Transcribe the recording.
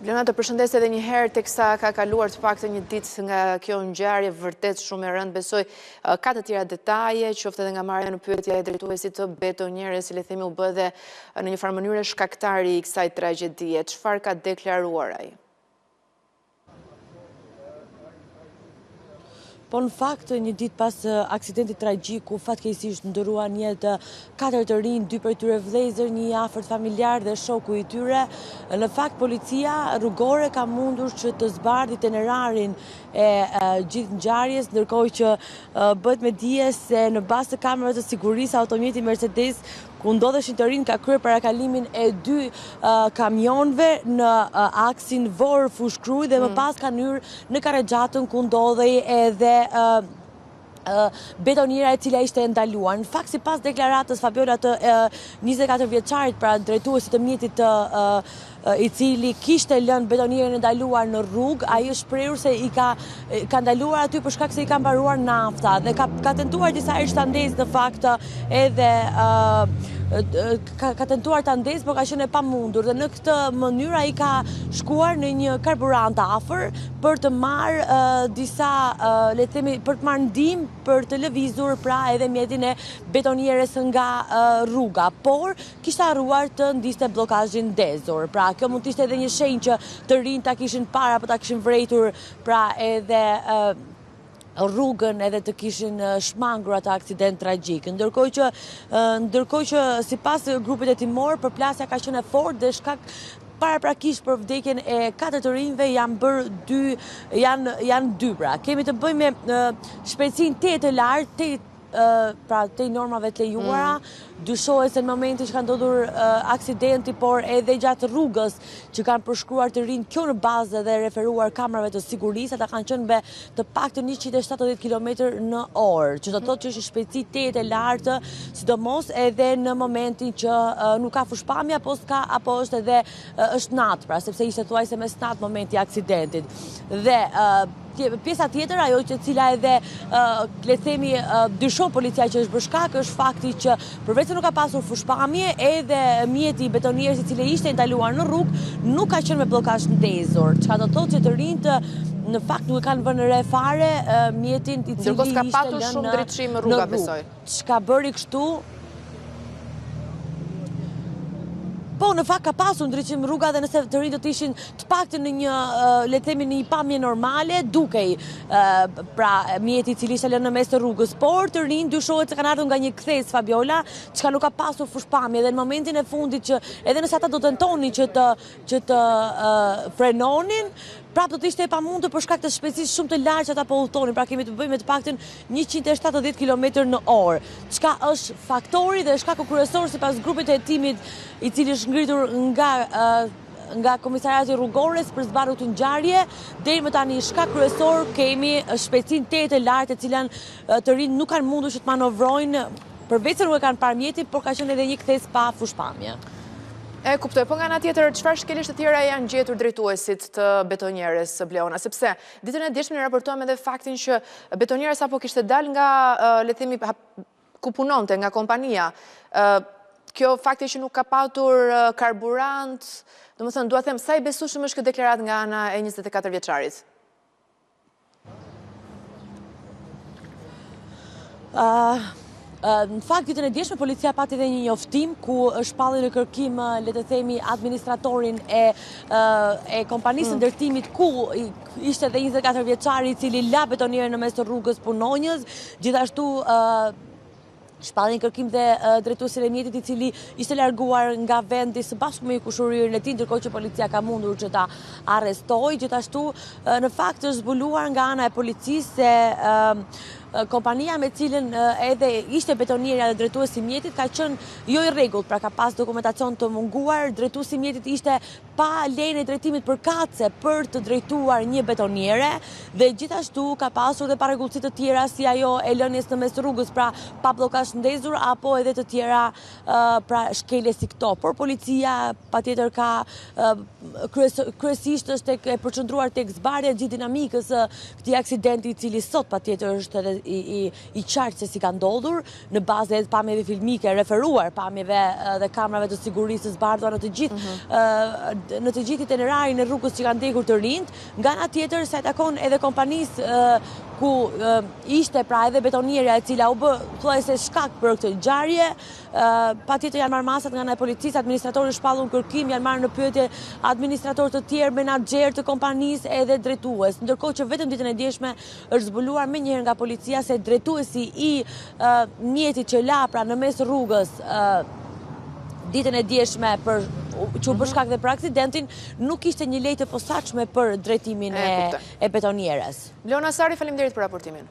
Leona, të përshëndes edhe një herë teksa ka kaluar të paktën një ditë nga kjo ngjarje vërtet shumë e rëndë. Besoj ka të tjera detaje, qoftë edhe nga marrja në pyetje e drejtuesit të betonjerës, si le themi u bë dhe në një farë mënyrë shkaktari i kësaj tragjedie. Çfarë ka deklaruar ai? Po në fakt, një ditë pas aksidentit tragjik ku fatkeqësisht ndëruan jetë 4 të rinj, 2 prej tyre vëllezër, një i afërt familjar dhe shoku i tyre, në fakt policia rrugore ka mundur që të zbardhë itinerarin e gjithë ngjarjes, ndërkohë që bëhet me dije se në bazë të kamerave të sigurisë automjeti Mercedes ku ndodheshin të rinj ka kryer parakalimin e 2 kamionëve në aksin Vor-Fushkruj dhe më pas ka hyrë në Karexhatën ku ndodhej edhe betoniera e cila ishte ndaluar. Në fakt, sipas deklaratës Fabiola të 24 vjeçarit, pra drejtuesit të mjetit i cili kishte lënë betonierën e ndaluar në rrugë, ai është shprehur se i ka ndaluar aty për shkak se i ka mbaruar nafta dhe ka tentuar disa herë ta ndezë në fakt edhe ka tentuar ta ndezë, por ka qenë e pamundur dhe në këtë mënyrë ai ka shkuar në një karburant afër për të marrë disa le të themi për të marrë ndihmë për të lëvizur pra edhe mjetin e betonierës nga rruga, por kishte harruar të ndiste bllokazhin ndezur. Pra kjo mund të ishte edhe një shenjë që të rinj ta kishin parë apo ta kishin vrejtur pra edhe rrugën edhe të kishin shmangur atë aksident tragjik. Ndërkohë që sipas grupit hetimor, përplasja ka qenë e fortë dhe shkak paraprakisht për vdekjen e 4 të rinjve janë 2 pra. Kemi të bëjmë me shpejtësinë 8 të lartë, pra te normave të lejuara, dyshohet se në momentin që ka ndodhur aksidenti, por edhe gjatë rrugës që kanë përshkruar të rinj, kjo në bazë dhe referuar kamerave të sigurisë, ata kanë qenë me të paktën 170 km/h, që do të thotë që është shpejtësi 8 e lartë, sidomos edhe në momentin që nuk ka fushpamje apo është edhe është natë, pra sepse ishte thuajse mes natë momenti i aksidentit. Dhe pjesa tjetër, ajo që cila edhe le themi dyshon policia që është bërë shkak, është fakti që përveç se nuk ka pasur fushpamje, edhe mjeti i betonierës i cili ishte ndaluar në rrugë nuk ka qenë me bllokazh ndezur, çka do të thotë që të rinjt në fakt nuk e kanë vënë re fare mjetin i cili ishte lënë në rrugë. Ndërkohë ka patur shumë ndriçim rruga, besoj. Çka bëri kështu? Po, në fakt ka pasur ndriçim rruga dhe nëse të rinjt do të ishin të paktën në një le të themi në një pamje normale, dukej pra mjeti i cili ishte lënë në mes të rrugës, por të rinjt dyshohet se kanë ardhur nga një kthes, Fabiola, çka nuk ka pasur fushpamje dhe në momentin e fundit që edhe nëse ata do tentonin që të frenonin, prap do të ishte e pamundur për shkak të shpejtësisë shumë të lartë që ata po udhtonin, pra kemi të bëjmë me të paktën 170 km/h, çka është faktori dhe shkaku kryesor sipas grupit të hetimit i cili është ngritur nga komisariati rrugores për zbardhur këtë ngjarje. Deri më tani shkak kryesor kemi shpejtësinë 8 e lartë, e cilën të rinj nuk kanë mundur që të manovrojnë, përveç se nuk e kanë parë mjetin, por ka qenë edhe një kthes pa fushpamje. E kuptoj, po nga ana tjetër, çfarë shkelisht të tjera janë gjetur drejtuesit të betonjerës Bleona, sepse ditën e djeshme ne raportuam edhe faktin që betonjera sapo kishte dalë nga le të themi ku punonte, nga kompania. Kjo fakti që nuk ka patur karburant, domethënë dua të them sa i besueshëm është kjo deklaratë nga ana e 24 vjeçarit. Në fakt, ditën e djeshme, policia pati edhe një njoftim ku shpalli në kërkim, le të themi, administratorin e kompanisë ndërtimit ku ishte edhe 24 vjeçari i cili la betonierën në mes të rrugës punonjës, gjithashtu shpallin kërkim dhe drejtuesi i mjetit i cili ishte larguar nga vendi së bashku me kushurinë e tij, ndërkohë që policia ka mundur që ta arrestojë. Gjithashtu, në fakt është zbuluar nga ana e policisë se kompania me cilën edhe ishte betonierja dhe drejtuesi i mjetit ka qenë jo i rregullt, pra ka pas dokumentacion të munguar, drejtuesi i mjetit ishte pa lejen e drejtimit përkatëse për të drejtuar një betoniere dhe gjithashtu ka pasur dhe parregullsi të tjera si ajo e lënies në mes të rrugës, pra pa bllokazh ndezur apo edhe të tjera pra shkelje si këto. Por policia patjetër ka kryesisht është e përqendruar tek zbardhja gjithë dinamikës së këtij aksidenti i cili sot patjetër është edhe i qartë se si ka ndodhur, në bazë e pamjeve filmike, referuar pamjeve dhe kamerave të sigurisë së bardhura në të gjithë itinerarin e rrugës që kanë ndekur të rinjt, nga ana tjetër sa takon edhe kompanisë ku ishte pra edhe betonierja e cila u bë thuajse shkak për këtë ngjarje, patjetër janë marrë masat nga ana e policisë, administratorë shpallur kërkim, janë marrë në pyetje administratorë të tjerë, menaxher të kompanisë edhe drejtues. Ndërkohë që vetëm ditën e djeshme është zbuluar menjëherë nga policia se drejtuesi i mjetit që la pra në mes rrugës ditën e djeshme që u bë shkak dhe për aksidentin, nuk ishte një lejë të posaçme për drejtimin e betonieres. Vlona Sari, faleminderit për raportimin.